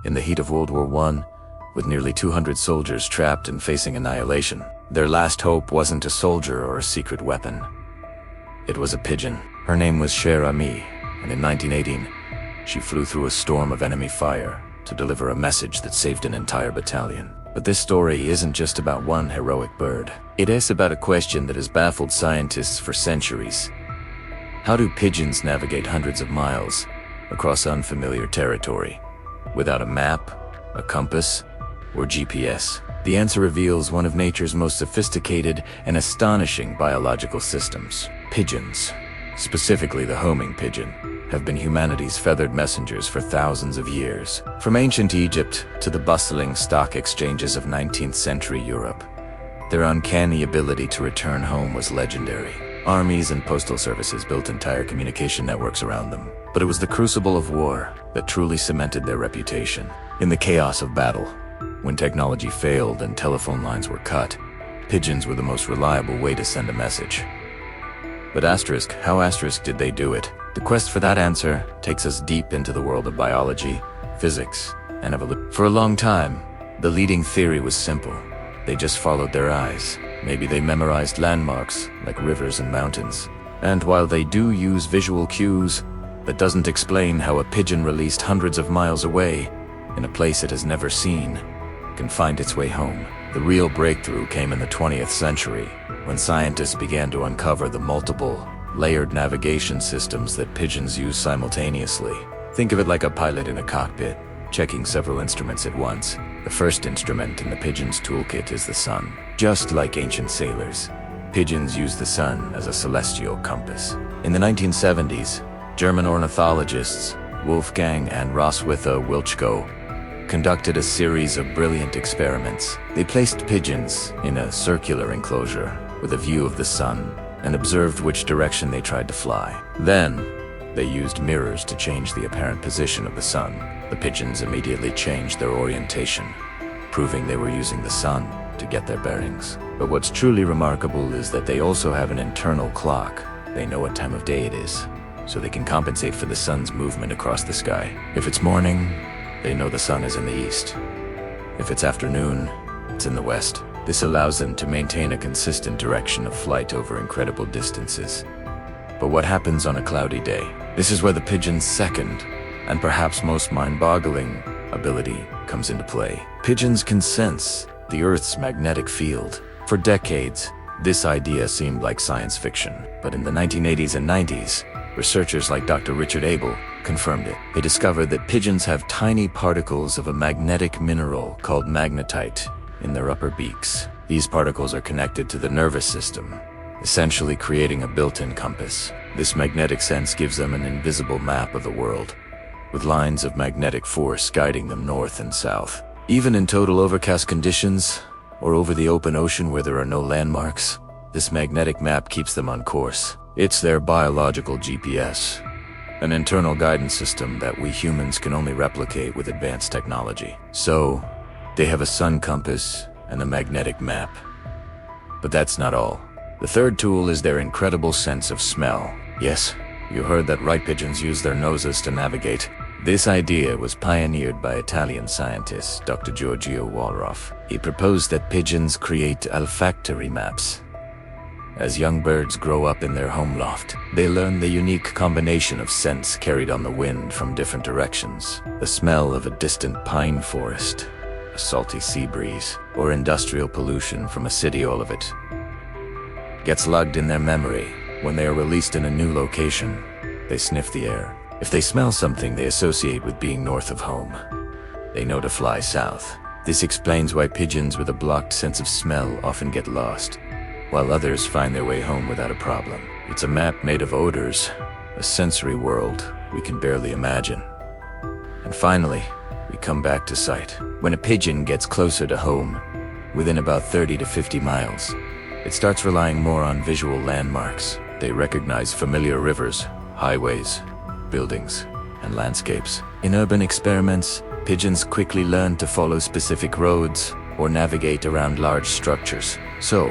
in the heat of World War I, with nearly 200 soldiers trapped and facing annihilation. Their last hope wasn't a soldier or a secret weapon. It was a pigeon. Her name was Cher Ami, and in 1918, she flew through a storm of enemy fire to deliver a message that saved an entire battalion. But this story isn't just about one heroic bird. It is about a question that has baffled scientists for centuries. How do pigeons navigate hundreds of miles across unfamiliar territory without a map, a compass, or GPS? The answer reveals one of nature's most sophisticated and astonishing biological systems. Pigeons, specifically the homing pigeon, have been humanity's feathered messengers for thousands of years. From ancient Egypt to the bustling stock exchanges of 19th century Europe, their uncanny ability to return home was legendary. Armies and postal services built entire communication networks around them. But it was the crucible of war that truly cemented their reputation. In the chaos of battle, when technology failed and telephone lines were cut, pigeons were the most reliable way to send a message. But how did they do it? The quest for that answer takes us deep into the world of biology, physics, and evolution. For a long time, the leading theory was simple. They just followed their eyes. Maybe they memorized landmarks, like rivers and mountains. And while they do use visual cues, that doesn't explain how a pigeon released hundreds of miles away, in a place it has never seen, can find its way home. The real breakthrough came in the 20th century, when scientists began to uncover the multiple, layered navigation systems that pigeons use simultaneously. Think of it like a pilot in a cockpit, checking several instruments at once. The first instrument in the pigeon's toolkit is the sun. Just like ancient sailors, pigeons use the sun as a celestial compass. In the 1970s, German ornithologists Wolfgang and Roswitha Wilczko conducted a series of brilliant experiments. They placed pigeons in a circular enclosure with a view of the sun and observed which direction they tried to fly. Then, they used mirrors to change the apparent position of the sun. The pigeons immediately changed their orientation, proving they were using the sun to get their bearings. But what's truly remarkable is that they also have an internal clock. They know what time of day it is, so they can compensate for the sun's movement across the sky. If it's morning, they know the sun is in the east. If it's afternoon, it's in the west. This allows them to maintain a consistent direction of flight over incredible distances. But what happens on a cloudy day? This is where the pigeon's second, and perhaps most mind-boggling, ability comes into play. Pigeons can sense the Earth's magnetic field. For decades, this idea seemed like science fiction. But in the 1980s and 90s, researchers like Dr. Richard Abel confirmed it. They discovered that pigeons have tiny particles of a magnetic mineral called magnetite in their upper beaks. These particles are connected to the nervous system, essentially creating a built-in compass. This magnetic sense gives them an invisible map of the world, with lines of magnetic force guiding them north and south. Even in total overcast conditions, or over the open ocean where there are no landmarks, this magnetic map keeps them on course. It's their biological GPS, an internal guidance system that we humans can only replicate with advanced technology. So, they have a sun compass and a magnetic map. But that's not all. The third tool is their incredible sense of smell. Yes, you heard that right, pigeons use their noses to navigate. This idea was pioneered by Italian scientist Dr. Giorgio Walraff. He proposed that pigeons create olfactory maps. As young birds grow up in their home loft, they learn the unique combination of scents carried on the wind from different directions. The smell of a distant pine forest, a salty sea breeze, or industrial pollution from a city. All of it gets logged in their memory. When they are released in a new location, they sniff the air. If they smell something they associate with being north of home, they know to fly south. This explains why pigeons with a blocked sense of smell often get lost, while others find their way home without a problem. It's a map made of odors, a sensory world we can barely imagine. And finally, we come back to sight. When a pigeon gets closer to home, within about 30 to 50 miles, it starts relying more on visual landmarks. They recognize familiar rivers, highways, buildings, and landscapes. In urban experiments, pigeons quickly learn to follow specific roads or navigate around large structures. So,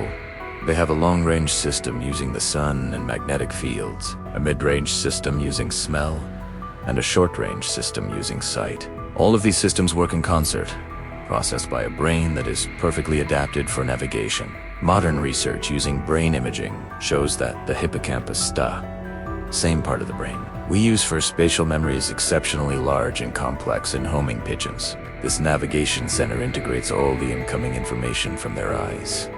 they have a long-range system using the sun and magnetic fields, a mid-range system using smell, and a short-range system using sight. All of these systems work in concert, processed by a brain that is perfectly adapted for navigation. Modern research using brain imaging shows that the hippocampus, same part of the brain we use for spatial memory, is exceptionally large and complex in homing pigeons. This navigation center integrates all the incoming information from their eyes,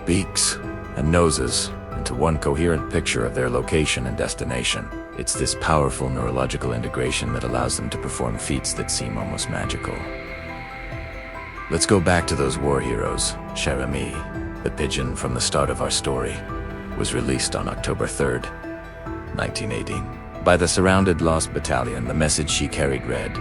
beaks, and noses into one coherent picture of their location and destination. It's this powerful neurological integration that allows them to perform feats that seem almost magical. Let's go back to those war heroes. Cher Ami, the pigeon from the start of our story, was released on October 3rd, 1918. By the surrounded Lost Battalion, the message she carried read,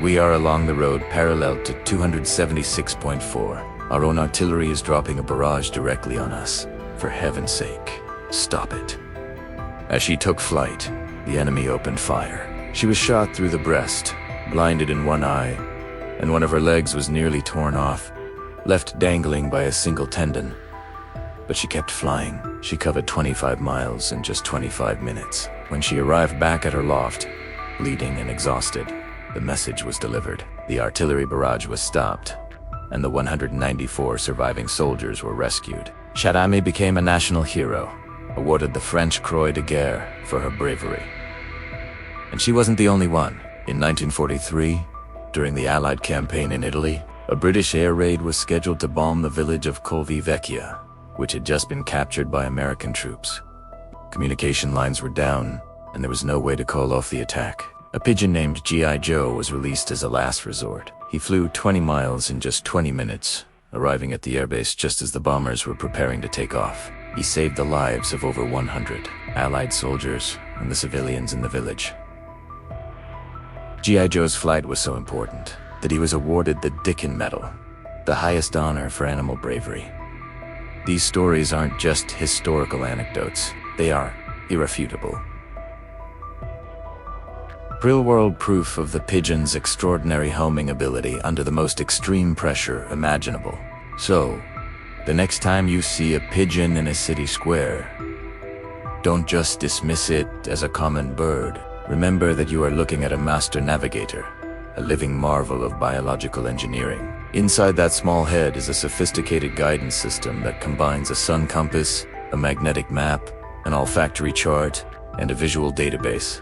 "We are along the road parallel to 276.4. Our own artillery is dropping a barrage directly on us. For heaven's sake, stop it." As she took flight, the enemy opened fire. She was shot through the breast, blinded in one eye, and one of her legs was nearly torn off, left dangling by a single tendon. But she kept flying. She covered 25 miles in just 25 minutes. When she arrived back at her loft, bleeding and exhausted, the message was delivered. The artillery barrage was stopped, and the 194 surviving soldiers were rescued. Cher Ami became a national hero, awarded the French Croix de Guerre for her bravery. And she wasn't the only one. In 1943, during the Allied campaign in Italy, a British air raid was scheduled to bomb the village of Colvi Vecchia, which had just been captured by American troops. Communication lines were down, and there was no way to call off the attack. A pigeon named G.I. Joe was released as a last resort. He flew 20 miles in just 20 minutes, arriving at the airbase just as the bombers were preparing to take off. He saved the lives of over 100 Allied soldiers and the civilians in the village. G.I. Joe's flight was so important that he was awarded the Dickin Medal, the highest honor for animal bravery. These stories aren't just historical anecdotes, they are irrefutable. Real-world proof of the pigeon's extraordinary homing ability under the most extreme pressure imaginable. So, the next time you see a pigeon in a city square, don't just dismiss it as a common bird. Remember that you are looking at a master navigator, a living marvel of biological engineering. Inside that small head is a sophisticated guidance system that combines a sun compass, a magnetic map, an olfactory chart, and a visual database.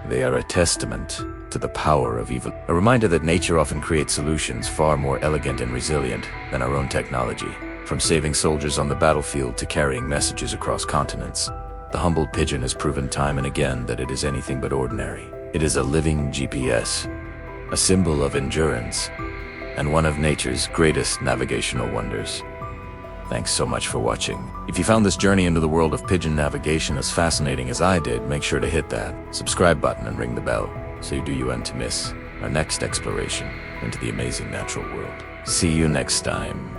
They are a testament to the power of evil. A reminder that nature often creates solutions far more elegant and resilient than our own technology. From saving soldiers on the battlefield to carrying messages across continents, the humbled pigeon has proven time and again that it is anything but ordinary. It is a living GPS, a symbol of endurance, and one of nature's greatest navigational wonders. Thanks so much for watching. If you found this journey into the world of pigeon navigation as fascinating as I did, make sure to hit that subscribe button and ring the bell so you don't miss our next exploration into the amazing natural world. See you next time.